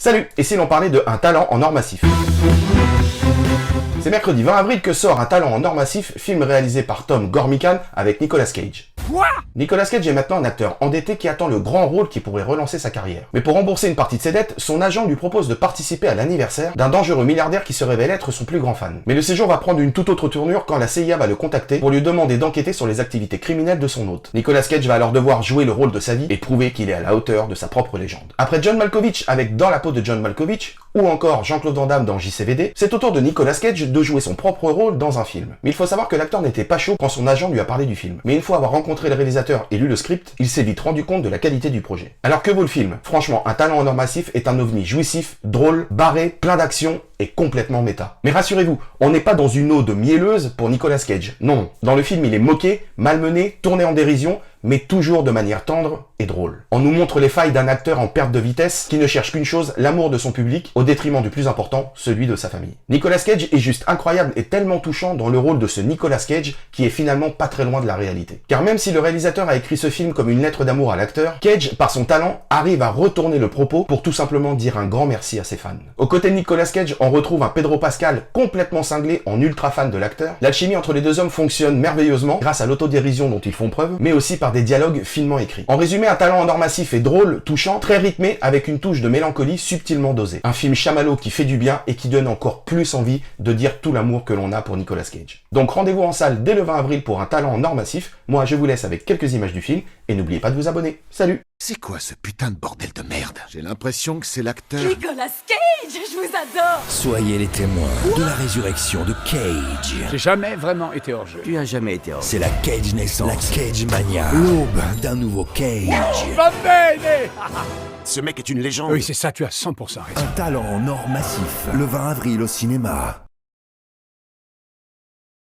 Salut, et si l'on parlait de Un talent en or massif? C'est mercredi 20 avril que sort Un talent en or massif, film réalisé par Tom Gormican avec Nicolas Cage. Quoi? Nicolas Cage est maintenant un acteur endetté qui attend le grand rôle qui pourrait relancer sa carrière. Mais pour rembourser une partie de ses dettes, son agent lui propose de participer à l'anniversaire d'un dangereux milliardaire qui se révèle être son plus grand fan. Mais le séjour va prendre une toute autre tournure quand la CIA va le contacter pour lui demander d'enquêter sur les activités criminelles de son hôte. Nicolas Cage va alors devoir jouer le rôle de sa vie et prouver qu'il est à la hauteur de sa propre légende. Après John Malkovich avec Dans la peau de John Malkovich, ou encore Jean-Claude Van Damme dans JCVD, c'est au tour de Nicolas Cage de jouer son propre rôle dans un film. Mais il faut savoir que l'acteur n'était pas chaud quand son agent lui a parlé du film. Mais une fois avoir rencontré le réalisateur et lu le script, il s'est vite rendu compte de la qualité du projet. Alors que vaut le film? Franchement, Un talent en or massif est un ovni jouissif, drôle, barré, plein d'action et complètement méta. Mais rassurez-vous, on n'est pas dans une ode mielleuse pour Nicolas Cage. Non. Dans le film, il est moqué, malmené, tourné en dérision, mais toujours de manière tendre et drôle. On nous montre les failles d'un acteur en perte de vitesse qui ne cherche qu'une chose, l'amour de son public, au détriment du plus important, celui de sa famille. Nicolas Cage est juste incroyable et tellement touchant dans le rôle de ce Nicolas Cage qui est finalement pas très loin de la réalité. Car même si le réalisateur a écrit ce film comme une lettre d'amour à l'acteur, Cage, par son talent, arrive à retourner le propos pour tout simplement dire un grand merci à ses fans. Aux côtés de Nicolas Cage, on retrouve un Pedro Pascal complètement cinglé en ultra fan de l'acteur. L'alchimie entre les deux hommes fonctionne merveilleusement grâce à l'autodérision dont ils font preuve, mais aussi par des dialogues finement écrits. En résumé, Un talent en or massif est drôle, touchant, très rythmé, avec une touche de mélancolie subtilement dosée. Un film chamallow qui fait du bien et qui donne encore plus envie de dire tout l'amour que l'on a pour Nicolas Cage. Donc rendez-vous en salle dès le 20 avril pour Un talent en or massif. Moi, je vous laisse avec quelques images du film et n'oubliez pas de vous abonner. Salut! C'est quoi ce putain de bordel de merde? J'ai l'impression que c'est l'acteur... Nicolas Cage, je vous adore! Soyez les témoins de la résurrection de Cage. J'ai jamais vraiment été hors jeu. Tu as jamais été hors jeu. C'est la Cage naissance, la Cage mania, l'aube d'un nouveau Cage. Va bene! Ce mec est une légende. Oui, c'est ça, tu as 100% raison. Un talent en or massif, le 20 avril au cinéma.